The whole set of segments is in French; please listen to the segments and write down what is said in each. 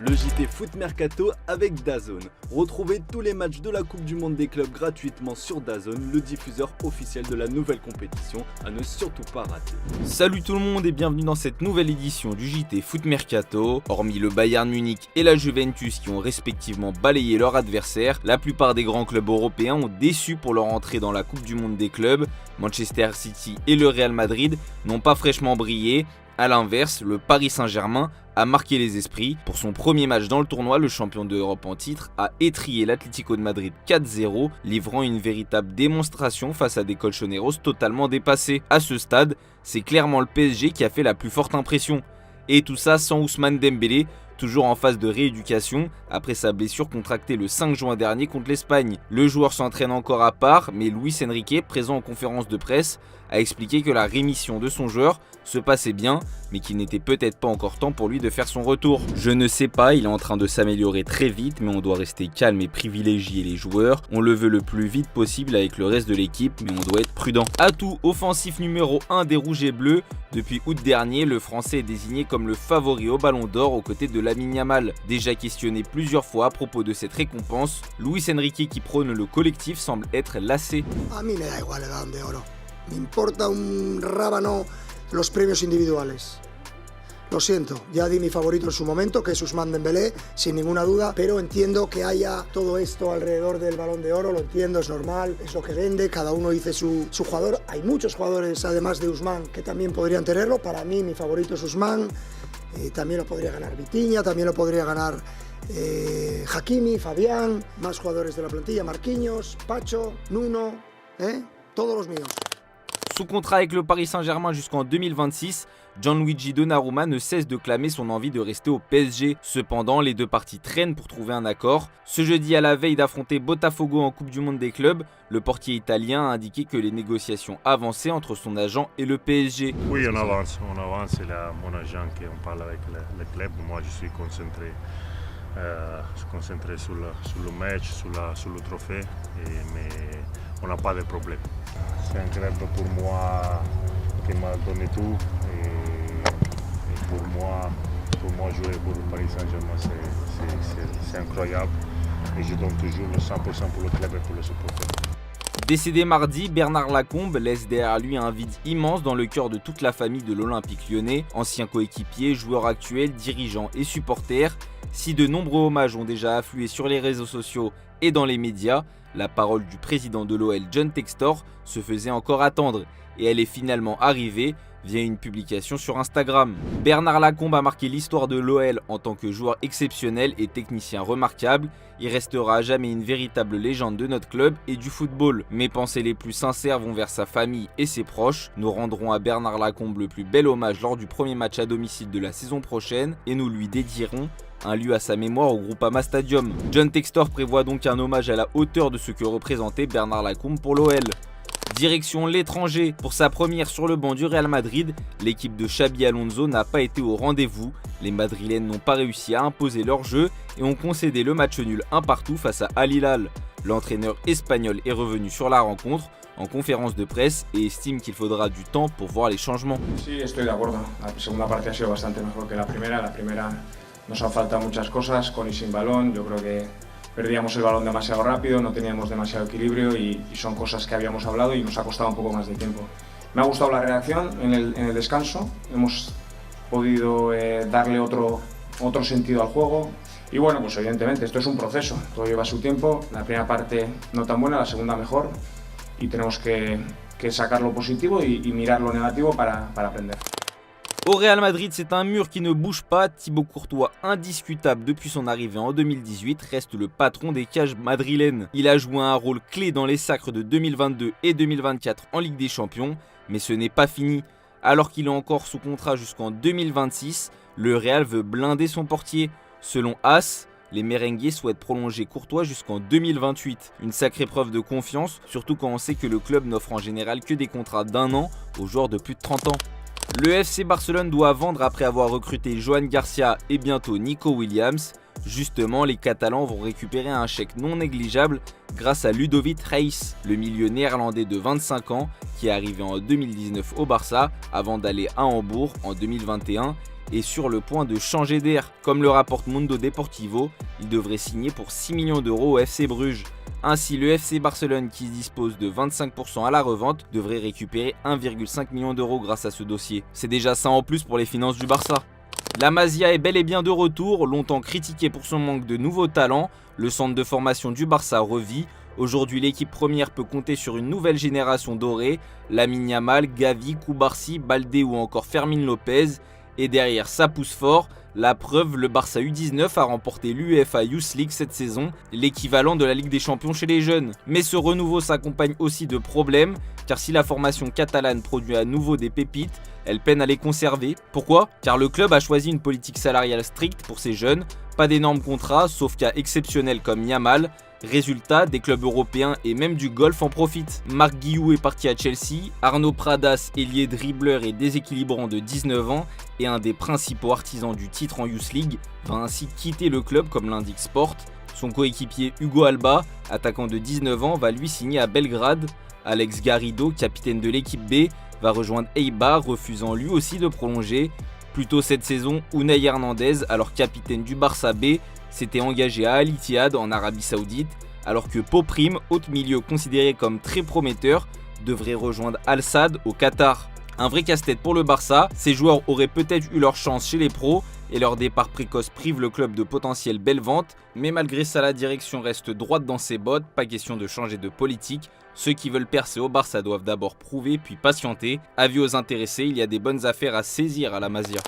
Le JT Foot Mercato avec DAZN. Retrouvez tous les matchs de la Coupe du Monde des clubs gratuitement sur DAZN, le diffuseur officiel de la nouvelle compétition, à ne surtout pas rater. Salut tout le monde et bienvenue dans cette nouvelle édition du JT Foot Mercato. Hormis le Bayern Munich et la Juventus qui ont respectivement balayé leur adversaire, la plupart des grands clubs européens ont déçu pour leur entrée dans la Coupe du Monde des clubs. Manchester City et le Real Madrid n'ont pas fraîchement brillé. A l'inverse, le Paris Saint-Germain a marqué les esprits. Pour son premier match dans le tournoi, le champion d'Europe en titre a étrillé l'Atlético de Madrid 4-0, livrant une véritable démonstration face à des colchoneros totalement dépassés. À ce stade, c'est clairement le PSG qui a fait la plus forte impression. Et tout ça sans Ousmane Dembélé, toujours en phase de rééducation après sa blessure contractée le 5 juin dernier contre l'Espagne. Le joueur s'entraîne encore à part, mais Luis Enrique, présent en conférence de presse, a expliqué que la rémission de son joueur se passait bien, mais qu'il n'était peut-être pas encore temps pour lui de faire son retour. Je ne sais pas, il est en train de s'améliorer très vite, mais on doit rester calme et privilégier les joueurs. On le veut le plus vite possible avec le reste de l'équipe, mais on doit être prudent. Atout offensif numéro 1 des Rouges et Bleus. Depuis août dernier, le Français est désigné comme le favori au Ballon d'Or aux côtés de Lamine Yamal. Déjà questionné plusieurs fois à propos de cette récompense, Luis Enrique qui prône le collectif semble être lassé. A mí me da igual el Balón de Oro. Me importa un rábano los premios individuales. Lo siento, ya di mi favorito en su momento, que es Ousmane Dembélé, sin ninguna duda, pero entiendo que haya todo esto alrededor del Balón de Oro, lo entiendo, es normal, es lo que vende, cada uno dice su jugador. Hay muchos jugadores, además de Ousmane, que también podrían tenerlo. Para mí, mi favorito es Ousmane, también lo podría ganar Vitinha, también lo podría ganar Hakimi, Fabián, más jugadores de la plantilla, Marquinhos, Pacho, Nuno, todos los míos. Sous contrat avec le Paris Saint-Germain jusqu'en 2026, Gianluigi Donnarumma ne cesse de clamer son envie de rester au PSG. Cependant, les deux parties traînent pour trouver un accord. Ce jeudi, à la veille d'affronter Botafogo en Coupe du Monde des clubs, le portier italien a indiqué que les négociations avançaient entre son agent et le PSG. Oui, on avance. C'est mon agent qui en parle avec le club. Moi, je suis concentré sur le match, sur le trophée, mais on n'a pas de problème. C'est un club pour moi qui m'a donné tout et pour moi jouer pour le Paris Saint-Germain c'est incroyable et je donne toujours le 100% pour le club et pour les supporters. Décédé mardi, Bernard Lacombe laisse derrière lui un vide immense dans le cœur de toute la famille de l'Olympique lyonnais, anciens coéquipiers, joueurs actuels, dirigeants et supporters. Si de nombreux hommages ont déjà afflué sur les réseaux sociaux et dans les médias, la parole du président de l'OL, John Textor, se faisait encore attendre et elle est finalement arrivée via une publication sur Instagram. Bernard Lacombe a marqué l'histoire de l'OL en tant que joueur exceptionnel et technicien remarquable. Il restera à jamais une véritable légende de notre club et du football. Mes pensées les plus sincères vont vers sa famille et ses proches. Nous rendrons à Bernard Lacombe le plus bel hommage lors du premier match à domicile de la saison prochaine et nous lui dédierons un lieu à sa mémoire au Groupama Stadium. John Textor prévoit donc un hommage à la hauteur de ce que représentait Bernard Lacombe pour l'OL. Direction l'étranger. Pour sa première sur le banc du Real Madrid, l'équipe de Xabi Alonso n'a pas été au rendez-vous. Les Madrilènes n'ont pas réussi à imposer leur jeu et ont concédé le match nul 1-1 face à Al Hilal. L'entraîneur espagnol est revenu sur la rencontre en conférence de presse et estime qu'il faudra du temps pour voir les changements. Sí, estoy de acuerdo. La segunda parte ha sido bastante mejor que la primera. La primera nos han faltado muchas cosas, con y sin balón. Yo creo que perdíamos el balón demasiado rápido, no teníamos demasiado equilibrio y son cosas que habíamos hablado y nos ha costado un poco más de tiempo. Me ha gustado la reacción en el descanso, hemos podido darle otro sentido al juego y bueno, pues evidentemente esto es un proceso, todo lleva su tiempo, la primera parte no tan buena, la segunda mejor y tenemos que sacar lo positivo y mirar lo negativo para aprender. Au Real Madrid, c'est un mur qui ne bouge pas. Thibaut Courtois, indiscutable depuis son arrivée en 2018, reste le patron des cages madrilènes. Il a joué un rôle clé dans les sacres de 2022 et 2024 en Ligue des Champions, mais ce n'est pas fini. Alors qu'il est encore sous contrat jusqu'en 2026, le Real veut blinder son portier. Selon AS, les merengues souhaitent prolonger Courtois jusqu'en 2028. Une sacrée preuve de confiance, surtout quand on sait que le club n'offre en général que des contrats d'1 an aux joueurs de plus de 30 ans. Le FC Barcelone doit vendre après avoir recruté Joan Garcia et bientôt Nico Williams. Justement, les Catalans vont récupérer un chèque non négligeable grâce à Ludovic Reis, le milieu néerlandais de 25 ans qui est arrivé en 2019 au Barça avant d'aller à Hambourg en 2021 est sur le point de changer d'air. Comme le rapporte Mundo Deportivo, il devrait signer pour 6 millions d'euros au FC Bruges. Ainsi, le FC Barcelone, qui dispose de 25% à la revente, devrait récupérer 1,5 million d'euros grâce à ce dossier. C'est déjà ça en plus pour les finances du Barça. La Masia est bel et bien de retour. Longtemps critiqué pour son manque de nouveaux talents, le centre de formation du Barça revit. Aujourd'hui, l'équipe première peut compter sur une nouvelle génération dorée. Lamine Yamal, Gavi, Koubarsi, Baldé ou encore Fermín López. Et derrière, ça pousse fort. La preuve, le Barça U19 a remporté l'UEFA Youth League cette saison, l'équivalent de la Ligue des Champions chez les jeunes. Mais ce renouveau s'accompagne aussi de problèmes, car si la formation catalane produit à nouveau des pépites, elle peine à les conserver. Pourquoi ? Car le club a choisi une politique salariale stricte pour ses jeunes, pas d'énormes contrats, sauf cas exceptionnels comme Yamal. Résultat, des clubs européens et même du golf en profitent. Marc Guillou est parti à Chelsea, Arnaud Pradas, ailier dribbleur et déséquilibrant de 19 ans et un des principaux artisans du titre en Youth League, va ainsi quitter le club comme l'indique Sport. Son coéquipier Hugo Alba, attaquant de 19 ans, va lui signer à Belgrade. Alex Garrido, capitaine de l'équipe B, va rejoindre Eibar, refusant lui aussi de prolonger. Plus tôt cette saison, Unai Hernandez, alors capitaine du Barça B, s'était engagé à Al Ittihad en Arabie Saoudite, alors que Poprim, haut milieu considéré comme très prometteur, devrait rejoindre Al Sadd au Qatar. Un vrai casse-tête pour le Barça, ces joueurs auraient peut-être eu leur chance chez les pros et leur départ précoce prive le club de potentielles belles ventes, mais malgré ça la direction reste droite dans ses bottes, pas question de changer de politique. Ceux qui veulent percer au Barça doivent d'abord prouver puis patienter. Avis aux intéressés, il y a des bonnes affaires à saisir à la Masia.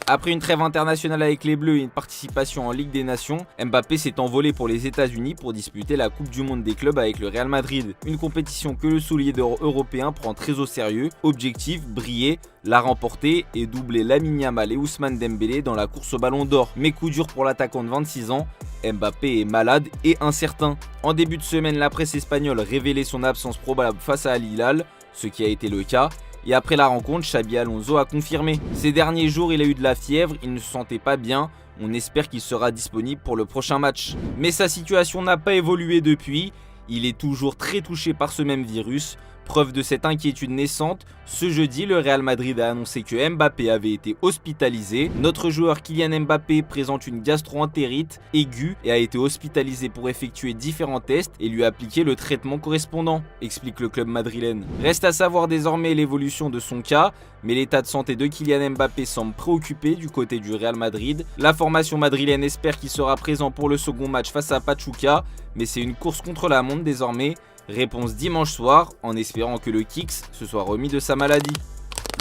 Après une trêve internationale avec les Bleus et une participation en Ligue des Nations, Mbappé s'est envolé pour les États-Unis pour disputer la Coupe du Monde des clubs avec le Real Madrid. Une compétition que le soulier d'or européen prend très au sérieux. Objectif, briller, la remporter et doubler Lamine Yamal et Ousmane Dembélé dans la course au Ballon d'Or. Mais coup dur pour l'attaquant de 26 ans, Mbappé est malade et incertain. En début de semaine, la presse espagnole révélait son absence probable face à Al Hilal, ce qui a été le cas. Et après la rencontre, Xabi Alonso a confirmé. Ces derniers jours, il a eu de la fièvre, il ne se sentait pas bien. On espère qu'il sera disponible pour le prochain match. Mais sa situation n'a pas évolué depuis. Il est toujours très touché par ce même virus. Preuve de cette inquiétude naissante, ce jeudi, le Real Madrid a annoncé que Mbappé avait été hospitalisé. Notre joueur Kylian Mbappé présente une gastro-entérite aiguë et a été hospitalisé pour effectuer différents tests et lui appliquer le traitement correspondant, explique le club madrilène. Reste à savoir désormais l'évolution de son cas, mais l'état de santé de Kylian Mbappé semble préoccupé du côté du Real Madrid. La formation madrilène espère qu'il sera présent pour le second match face à Pachuca, mais c'est une course contre la montre désormais. Réponse dimanche soir, en espérant que le Kicks se soit remis de sa maladie.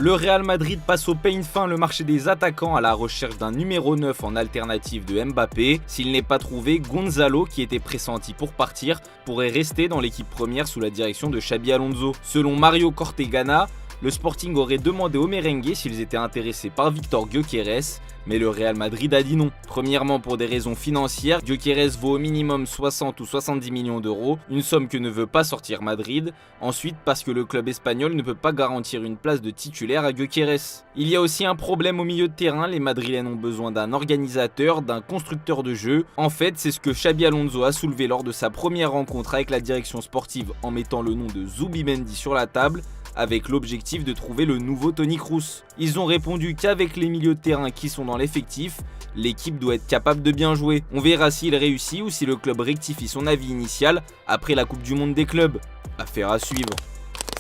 Le Real Madrid passe au peigne fin le marché des attaquants à la recherche d'un numéro 9 en alternative de Mbappé. S'il n'est pas trouvé, Gonzalo, qui était pressenti pour partir, pourrait rester dans l'équipe première sous la direction de Xabi Alonso. Selon Mario Cortegana, le Sporting aurait demandé aux merengues s'ils étaient intéressés par Victor Gyökeres, mais le Real Madrid a dit non. Premièrement pour des raisons financières, Gyökeres vaut au minimum 60 ou 70 millions d'euros, une somme que ne veut pas sortir Madrid. Ensuite parce que le club espagnol ne peut pas garantir une place de titulaire à Gyökeres. Il y a aussi un problème au milieu de terrain, les Madrilènes ont besoin d'un organisateur, d'un constructeur de jeu. En fait, c'est ce que Xabi Alonso a soulevé lors de sa première rencontre avec la direction sportive en mettant le nom de Zubimendi sur la table, avec l'objectif de trouver le nouveau Toni Kroos. Ils ont répondu qu'avec les milieux de terrain qui sont dans l'effectif, l'équipe doit être capable de bien jouer. On verra s'il réussit ou si le club rectifie son avis initial après la Coupe du Monde des clubs. Affaire à suivre.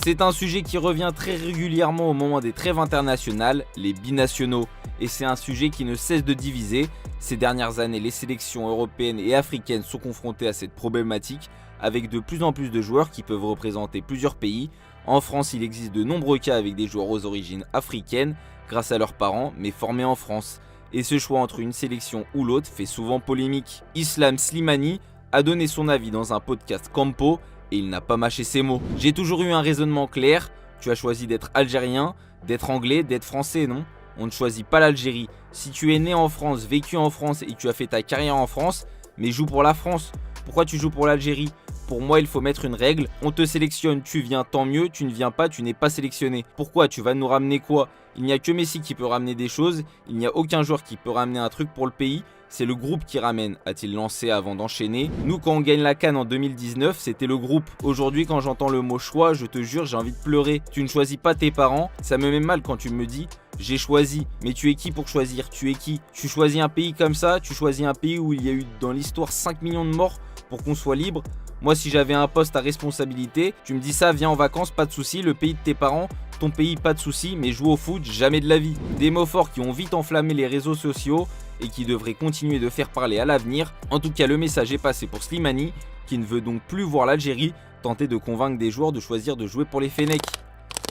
C'est un sujet qui revient très régulièrement au moment des trêves internationales, les binationaux. Et c'est un sujet qui ne cesse de diviser. Ces dernières années, les sélections européennes et africaines sont confrontées à cette problématique, avec de plus en plus de joueurs qui peuvent représenter plusieurs pays. En France, il existe de nombreux cas avec des joueurs aux origines africaines, grâce à leurs parents, mais formés en France. Et ce choix entre une sélection ou l'autre fait souvent polémique. Islam Slimani a donné son avis dans un podcast Campo, et il n'a pas mâché ses mots. J'ai toujours eu un raisonnement clair, tu as choisi d'être algérien, d'être anglais, d'être français, non ? On ne choisit pas l'Algérie. Si tu es né en France, vécu en France et tu as fait ta carrière en France, mais joue pour la France. Pourquoi tu joues pour l'Algérie ? Pour moi, il faut mettre une règle. On te sélectionne, tu viens, tant mieux. Tu ne viens pas, tu n'es pas sélectionné. Pourquoi ? Tu vas nous ramener quoi ? Il n'y a que Messi qui peut ramener des choses. Il n'y a aucun joueur qui peut ramener un truc pour le pays. C'est le groupe qui ramène, a-t-il lancé avant d'enchaîner. Nous, quand on gagne la CAN en 2019, c'était le groupe. Aujourd'hui, quand j'entends le mot choix, je te jure, j'ai envie de pleurer. Tu ne choisis pas tes parents. Ça me met mal quand tu me dis j'ai choisi. Mais tu es qui pour choisir? Tu es qui? Tu choisis un pays comme ça? Tu choisis un pays où il y a eu dans l'histoire 5 millions de morts pour qu'on soit libre? Moi, si j'avais un poste à responsabilité, tu me dis ça, viens en vacances, pas de souci, le pays de tes parents, ton pays, pas de souci, mais joue au foot, jamais de la vie. Des mots forts qui ont vite enflammé les réseaux sociaux et qui devraient continuer de faire parler à l'avenir. En tout cas, le message est passé pour Slimani, qui ne veut donc plus voir l'Algérie tenter de convaincre des joueurs de choisir de jouer pour les Fennecs.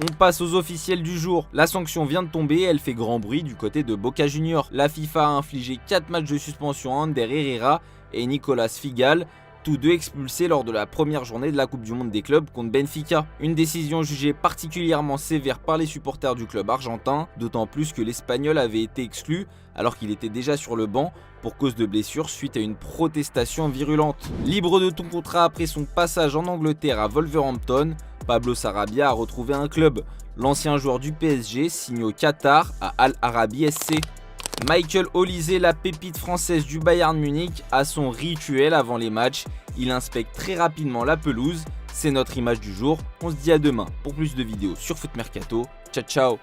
On passe aux officiels du jour. La sanction vient de tomber et elle fait grand bruit du côté de Boca Juniors. La FIFA a infligé 4 matchs de suspension à Ander Herrera et Nicolas Figal, tous deux expulsés lors de la première journée de la Coupe du Monde des clubs contre Benfica. Une décision jugée particulièrement sévère par les supporters du club argentin, d'autant plus que l'Espagnol avait été exclu alors qu'il était déjà sur le banc pour cause de blessure suite à une protestation virulente. Libre de tout contrat après son passage en Angleterre à Wolverhampton, Pablo Sarabia a retrouvé un club. L'ancien joueur du PSG signe au Qatar à Al Arabi SC. Michael Olise, la pépite française du Bayern Munich, a son rituel avant les matchs. Il inspecte très rapidement la pelouse. C'est notre image du jour. On se dit à demain pour plus de vidéos sur Foot Mercato. Ciao ciao.